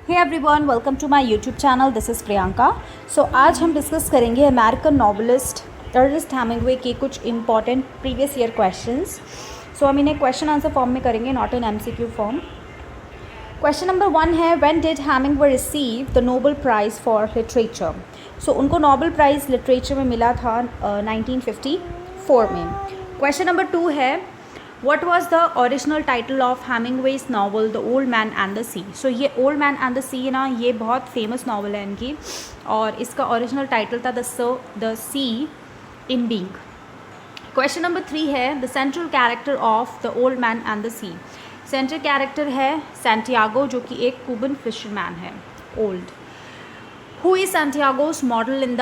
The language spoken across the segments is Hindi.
Hey everyone, welcome to my YouTube channel. This is Priyanka. So आज हम डिस्कस करेंगे अमेरिकन नॉवलिस्ट अर्नेस्ट हेमिंग्वे के कुछ important previous year questions. So हम इन्हें क्वेश्चन आंसर फॉर्म में करेंगे, not in MCQ form. Question number 1 है, when did Hemingway receive the Nobel prize for literature. So उनको नोबेल प्राइज़ लिटरेचर में मिला था 1954 में। क्वेश्चन नंबर 2 है, What was the original title of Hemingway's novel The Old Man and the Sea? So ये Old Man and the Sea ना, ये बहुत फेमस नावल है इनकी, और इसका ओरिजिनल टाइटल था The Sea in Being. Question number 3 है, the central character of the old man and the sea. Central character है सैंटियागो, जो कि एक क्यूबन फिशरमैन है, old. Who is Santiago's model in the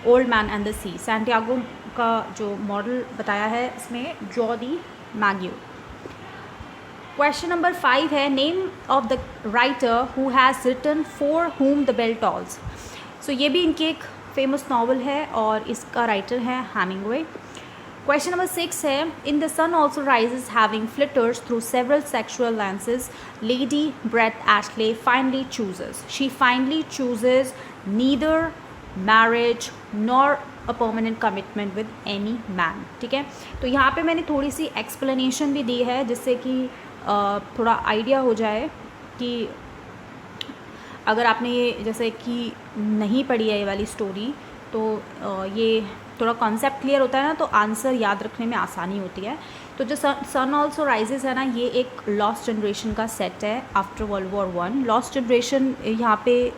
old man and the sea. सैंटियागो का जो मॉडल बताया है इसमें Joe DiMaggio. Question number 5 है, name of the writer who has written for whom the bell tolls. So ये भी इनकी एक फेमस नावल है और इसका राइटर है हेमिंग्वे। क्वेश्चन नंबर 6 है, in the sun also rises having flitters through several sexual lenses, lady Brett Ashley finally chooses. She finally chooses neither marriage nor a permanent commitment with any man. ठीक है, तो यहाँ पे मैंने थोड़ी सी एक्सप्लेनेशन भी दी है जिससे कि थोड़ा आइडिया हो जाए कि अगर आपने ये जैसे कि नहीं पढ़ी है ये वाली स्टोरी, तो ये थोड़ा कॉन्सेप्ट क्लियर होता है ना, तो आंसर याद रखने में आसानी होती है। तो जो सन ऑल्सो राइजेस है ना, ये एक लॉस्ट जनरेशन का सेट है after world war 1। Lost generation यहाँ पे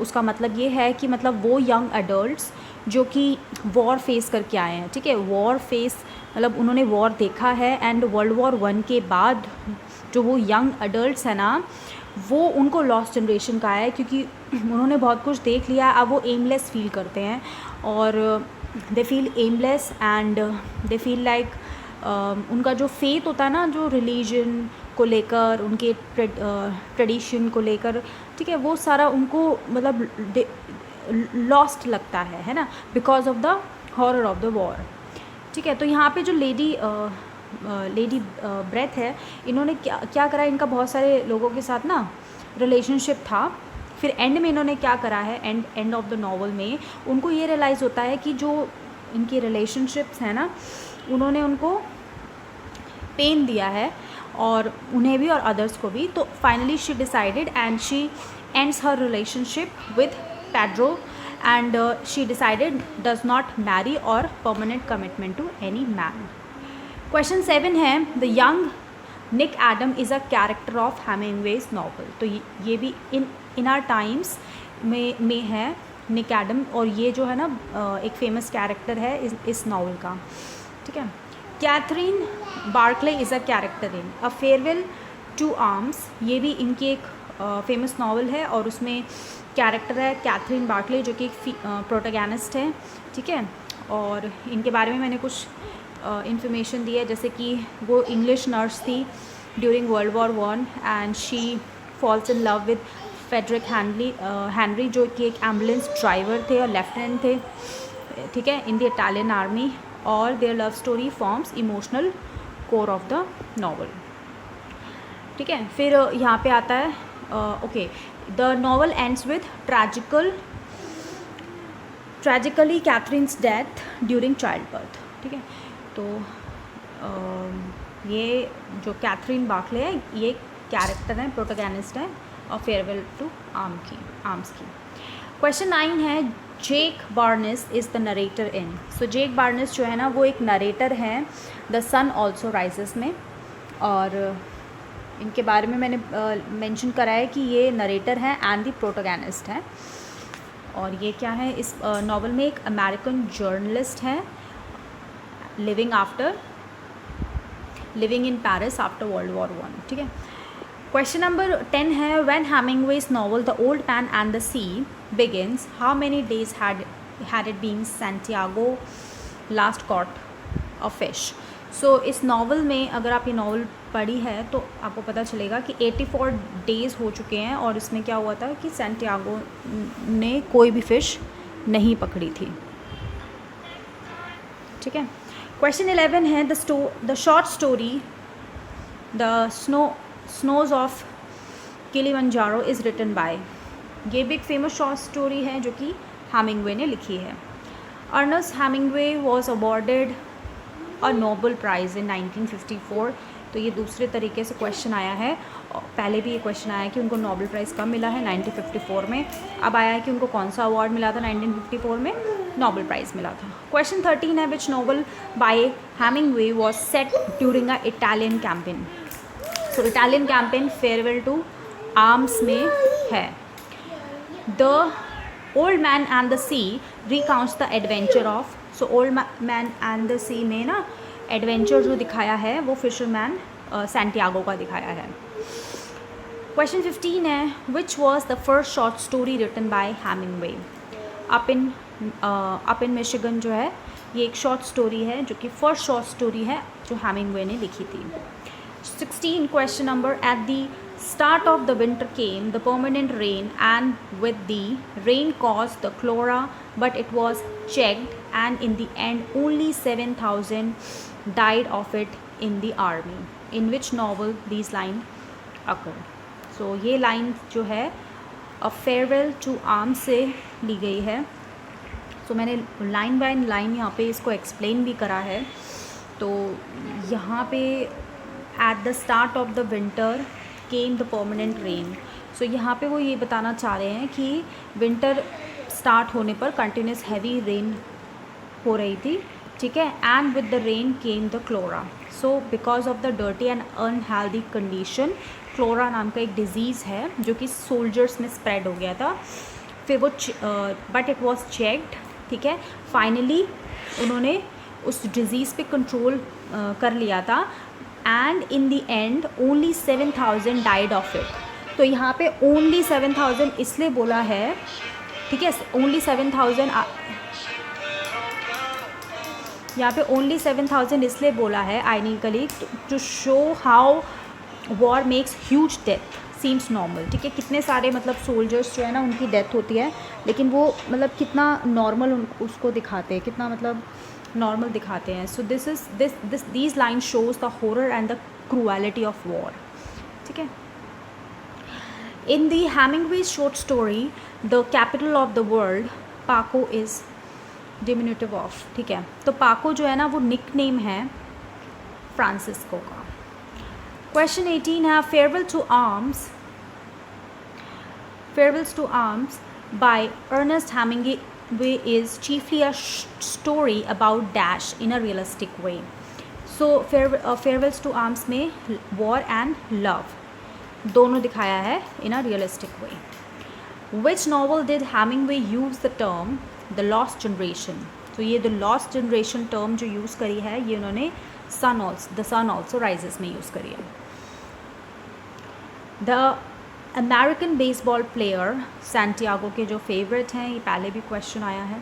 उसका मतलब ये है कि मतलब वो यंग एडल्ट्स जो कि वॉर फेस करके आए हैं। ठीक है, वॉर फेस मतलब उन्होंने वॉर देखा है, एंड वर्ल्ड वॉर 1 के बाद जो वो यंग एडल्ट्स हैं ना, वो उनको लॉस्ट जनरेशन का है, क्योंकि उन्होंने बहुत कुछ देख लिया। अब वो एमलेस फील करते हैं और they feel aimless and they feel like उनका जो फेथ होता है ना, जो रिलीजन को लेकर, उनके ट्रेडिशन को लेकर, ठीक है, वो सारा उनको मतलब लॉस्ट लगता है ना, because of the horror of the war. ठीक है, तो यहाँ पे जो लेडी ब्रेथ है, इन्होंने क्या करा, इनका बहुत सारे लोगों के साथ ना रिलेशनशिप था। फिर एंड में इन्होंने क्या करा है, एंड ऑफ द नॉवल में उनको ये रियलाइज़ होता है कि जो इनकी रिलेशनशिप्स हैं ना, उन्होंने उनको पेन दिया है, और उन्हें भी और अदर्स को भी। तो finally she decided and she ends her relationship with Pedro, and she decided does not marry or permanent commitment to any man. Question 7 है, the young Nick Adam is a character of Hemingway's novel. तो ये भी in our times में है निक एडम, और ये जो है ना एक फेमस कैरेक्टर है इस नावल का। ठीक है, Catherine Barkley is a character in A farewell to Arms. ये भी इनकी एक फेमस नावल है, और उसमें कैरेक्टर है कैथरीन बार्कले, जो कि एक प्रोटैगनिस्ट है। ठीक है, और इनके बारे में मैंने कुछ इन्फॉर्मेशन दी है, जैसे कि वो इंग्लिश नर्स थी during World war 1, and she falls in love with Frederic Henry, जो कि एक एम्बुलेंस ड्राइवर थे और लेफ्टिनेंट थे, ठीक है, इन द इटालियन आर्मी, और their love story forms emotional core of the novel. ठीक है, फिर यहाँ पे आता है okay, the novel ends with tragically Catherine's death during child birth. ठीक है, तो ये जो कैथरीन बार्कले है, ये कैरेक्टर है, प्रोटैगनिस्ट है और फेयरवेल टू आर्म्स की। क्वेश्चन 9 है, Jake Barnes is the narrator in. So Jake Barnes जो है ना, वो एक नरेटर है द सन ऑल्सो राइजेस में, और इनके बारे में मैंने मेंशन करा है कि ये नरेटर है एंड द प्रोटैगनिस्ट है। और ये क्या है, इस नावल में एक अमेरिकन जर्नलिस्ट है living in Paris after world war 1। ठीक है, क्वेश्चन नंबर 10 है, when Hemingway's novel the old man and the sea begins, how many days had it been Santiago last caught a fish. So इस नावल में अगर आप ये नावल पढ़ी है तो आपको पता चलेगा कि 84 डेज़ हो चुके हैं, और इसमें क्या हुआ था कि सैंटियागो ने कोई भी फ़िश नहीं पकड़ी थी। ठीक है, क्वेश्चन 11 है, the short story The Snows of Kilimanjaro is written by, ये भी एक फेमस शॉर्ट स्टोरी है जो कि हेमिंगवे ने लिखी है। Ernest Hemingway was awarded a Nobel Prize in 1954। तो ये दूसरे तरीके से क्वेश्चन आया है, पहले भी ये क्वेश्चन आया कि उनको नोबेल प्राइज़ कब मिला है, 1954 में। अब आया है कि उनको कौन सा अवार्ड मिला था 1954 में, नोबेल प्राइज़ मिला था। क्वेश्चन 13 है, which novel by Hemingway was set during a Italian campaign. So Italian campaign farewell to arms में है। The old man and the sea recounts the adventure of, so old man and the sea में ना एडवेंचर जो दिखाया है वो फिशरमैन सैंटियागो का दिखाया है। क्वेश्चन 15 है, which was the first short story written by Hemingway. Up in Michigan जो है ये एक शॉर्ट स्टोरी है जो कि फर्स्ट शॉर्ट स्टोरी है जो हेमिंगवे ने लिखी थी। 16 question number, at the start of the winter came the permanent rain, and with the rain caused the cholera, but it was checked, and in the end only 7,000 died of it in the army. In which novel these lines occur? So ये line जो है A Farewell to Arms से ली गई है। So मैंने लाइन बाय लाइन यहाँ पे इसको एक्सप्लेन भी करा है। तो यहाँ पे at the start of the winter came the permanent rain. So यहाँ पे वो ये बताना चाह रहे हैं कि विंटर स्टार्ट होने पर कंटिन्यूस हैवी रेन हो रही थी, ठीक है। And with the rain came the cholera. So because of the dirty and unhealthy condition, cholera नाम का एक डिज़ीज़ है जो कि सोल्जर्स में स्प्रेड हो गया था। फिर वो बट इट वॉज चेक्ड, ठीक है। फाइनली उन्होंने उस डिज़ीज़ पे कंट्रोल कर लिया था, and in the end only 7,000 died of it. तो यहाँ पे ओनली 7,000 इसलिए बोला है, ठीक है, ओनली 7,000 यहाँ पे ओनली 7,000 इसलिए बोला है ironically to show how war makes huge death seems normal, ठीक है। कितने सारे मतलब सोल्जर्स जो है ना उनकी डेथ होती है, लेकिन वो मतलब कितना नॉर्मल उसको दिखाते हैं, कितना मतलब नॉर्मल दिखाते हैं। So these line shows the horror and the cruelty of war, ठीक है। In the Hemingway short story The Capital of the World Paco is diminutive of, ठीक है। तो पाको जो है ना वो निक नेम है फ्रांसिस्को का। क्वेश्चन 18 है, Farewells to Arms by Ernest Hemingway is chiefly a story about dash in a realistic way. So Farewells to Arms में war and love दोनों दिखाया है in a realistic way. Which novel did Hemingway use the term the lost generation? तो ये the lost generation term जो यूज़ करी है ये उन्होंने the sun also rises में यूज़ करी है। The American baseball player Santiago के जो फेवरेट हैं, ये पहले भी क्वेश्चन आया है।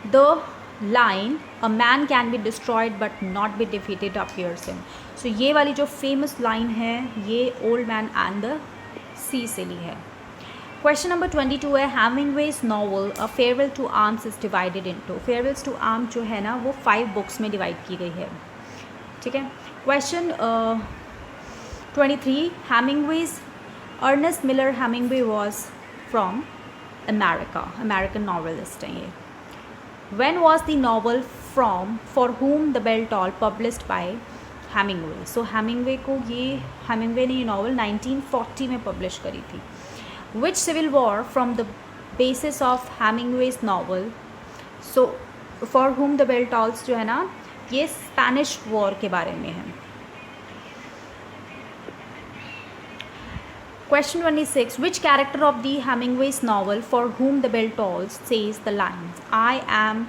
The line a man can be destroyed but not be defeated appears in. So ये वाली जो फेमस लाइन है ये old man and the sea से ली है। क्वेश्चन नंबर 22 है, Hemingway's novel a farewell to arms is divided into. Farewells to arms जो है ना वो 5 बुक्स में डिवाइड की गई है, ठीक है। Question 23, Ernest Miller Hemingway was from American novelist हैं ये। When was the novel from for whom the bell toll published by Hemingway. So Hemingway ने ये नॉवल 1940 में पब्लिश करी थी। Which civil war from the basis of Hemingway's novel. So for whom the bell tolls जो है ना ये स्पेनिश वॉर के बारे में है। Question 26, which character of the Hemingway's novel For Whom the Bell Tolls says the lines, I am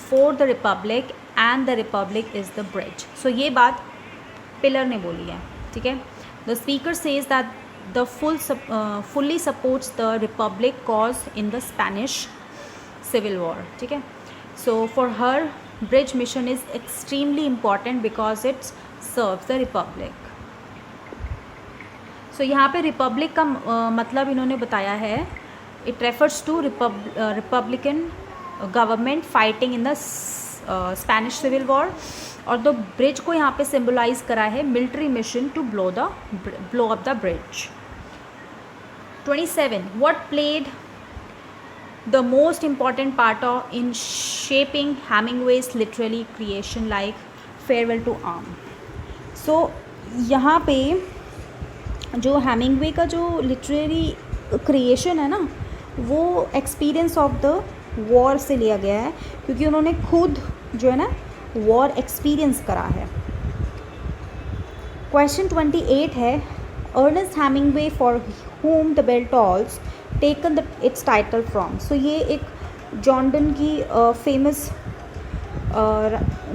for the Republic and the Republic is the bridge? So ये बात पिलर ने बोली है, ठीक है। The speaker says that the fully supports the Republic cause in the Spanish Civil War, ठीक है। So for her, bridge mission is extremely important because it serves the Republic. सो यहाँ पे रिपब्लिक का मतलब इन्होंने बताया है, it refers to Republican government fighting in the Spanish Civil War, और द ब्रिज को यहाँ पे सिम्बलाइज करा है military mission to blow up the bridge, 27. What played the most important part in shaping Hemingway's literary creation like Farewell to Arm? So यहाँ पे जो हेमिंगवे का जो लिटरेरी क्रिएशन है ना, वो एक्सपीरियंस ऑफ द वॉर से लिया गया है, क्योंकि उन्होंने खुद जो है ना वॉर एक्सपीरियंस करा है. क्वेश्चन 28 है, Ernest Hemingway for whom the bell tolls taken its title from. So ये एक जॉन डन की फेमस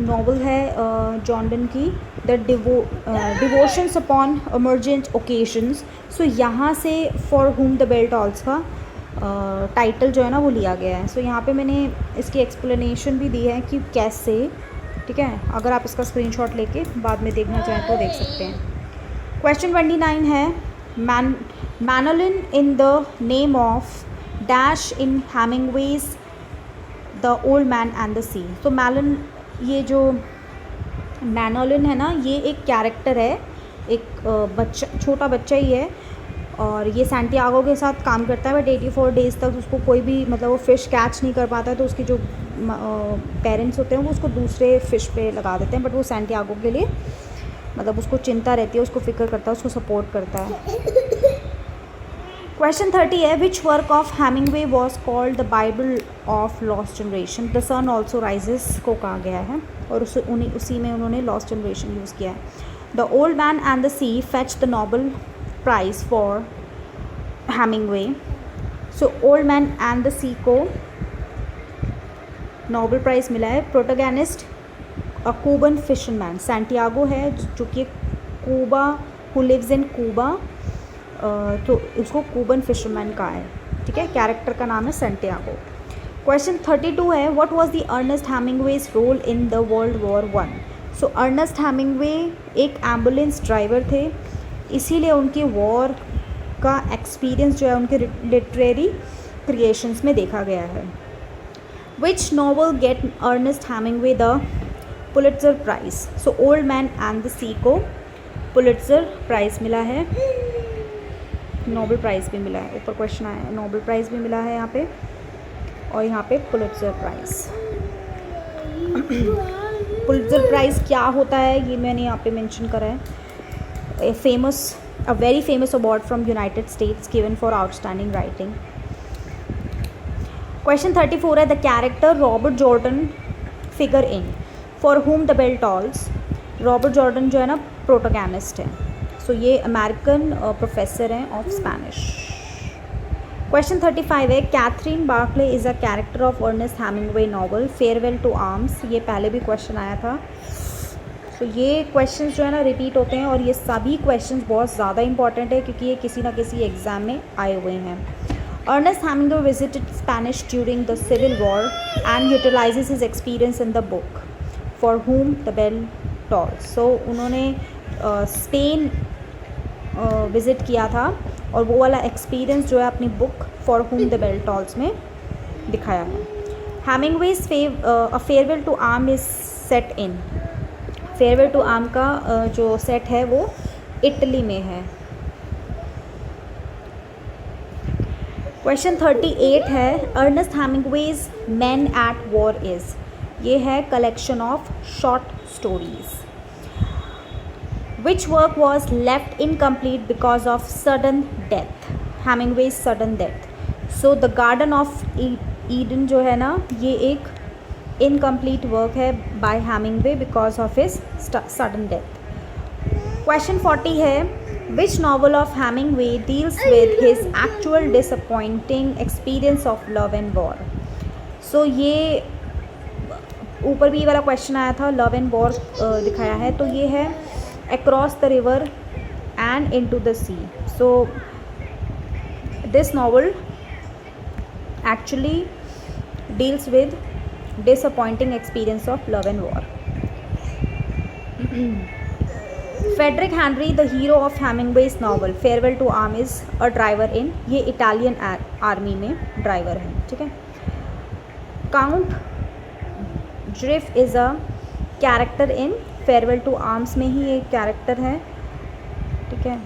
नॉवल है, जॉन डन की the devotions upon emergent occasions. So यहाँ से for whom the bell tolls का टाइटल जो है ना वो लिया गया है. सो यहाँ पे मैंने इसकी एक्सप्लेनेशन भी दी है कि कैसे. ठीक है, अगर आप इसका स्क्रीनशॉट लेके बाद में देखना चाहें तो देख सकते हैं. क्वेश्चन 29 है, Manolin in the name of dash in Hemingway's the old man and the sea. तो मैलन, ये जो मैनोलिन है ना, ये एक कैरेक्टर है, एक बच्चा, छोटा बच्चा ही है, और ये सैंटियागो के साथ काम करता है. बट 84 डेज़ तक उसको कोई भी मतलब वो फ़िश कैच नहीं कर पाता है, तो उसके जो पेरेंट्स होते हैं वो उसको दूसरे फ़िश पे लगा देते हैं. बट वो सैंटियागो के लिए मतलब उसको चिंता रहती है, उसको फ़िक्र करता है, उसको सपोर्ट करता है. क्वेश्चन 30 है, which work of Hemingway was called the Bible of Lost Generation. The sun Also Rises को कहा गया है, और उसी में उन्होंने लॉस्ट जनरेशन यूज़ किया है. The old man and the sea fetch the Nobel prize for Hemingway. So old man and the sea को नोबेल प्राइज़ मिला है. Protagonist a Cuban fisherman, Santiago है जो कि Cuba, who lives in Cuba, तो उसको कूबन फिशरमैन कहा है. ठीक है, कैरेक्टर का नाम है सैंटियागो. क्वेश्चन 32 है, what was the Ernest Hemingway's role in the world war 1. So Ernest Hemingway एक एम्बुलेंस ड्राइवर थे, इसीलिए उनकी वॉर का एक्सपीरियंस जो है उनके लिटरेरी क्रिएशंस में देखा गया है. Which novel get Ernest Hemingway the Pulitzer prize. So old man and the sea को पुलिट्ज़र प्राइज़ मिला है, नोबेल प्राइज़ भी मिला है. ऊपर क्वेश्चन आया है, नोबेल प्राइज़ भी मिला है यहाँ पे, और यहाँ पे पुलिट्ज़र प्राइज़. पुलिट्ज़र प्राइज़ क्या होता है ये मैंने यहाँ पे मेंशन करा है. A very famous award from United States given for outstanding writing. Question 34 है, the character Robert Jordan figure in for whom the bell tolls. Robert Jordan जो है ना प्रोटोगेनिस्ट है. सो ये अमेरिकन प्रोफेसर हैं ऑफ स्पेनिश. क्वेश्चन 35 है, Catherine Barkley is a character of Ernest Hemingway novel Farewell to Arms. ये पहले भी क्वेश्चन आया था. तो ये क्वेश्चंस जो है ना रिपीट होते हैं, और ये सभी क्वेश्चंस बहुत ज़्यादा इंपॉर्टेंट है क्योंकि ये किसी ना किसी एग्ज़ाम में आए हुए हैं. Ernest Hemingway visited Spanish during the civil war and utilizes his experience in the book for whom the bell tolls. So उन्होंने स्पेन विज़िट किया था, और वो वाला एक्सपीरियंस जो है अपनी book for whom the bell tolls में दिखाया है. Hemingway's farewell to arm is set in. Farewell to arm का जो सेट है वो इटली में है. क्वेश्चन 38 है, Ernest Hemingway's man at war is. ये है collection of short stories. Which work was left incomplete because of sudden death. Hemingway's sudden death. So the garden of Eden जो है ना, ये एक इनकम्प्लीट वर्क है by Hemingway because of his sudden death. Question 40 है, which novel of Hemingway deals with his actual disappointing experience of love and war. So ये ऊपर भी ये वाला क्वेश्चन आया था, लव एंड वॉर दिखाया है. तो ये है Across the River and Into the Sea. So this novel actually deals with disappointing experience of love and war. Frederick Henry, the hero of Hemingway's novel Farewell to Arm, is a driver in. ये इटालियन आर्मी में ड्राइवर है. ठीक है. काउंट ड्रिफ is a character in farewell to arms में ही एक कैरेक्टर है. ठीक है.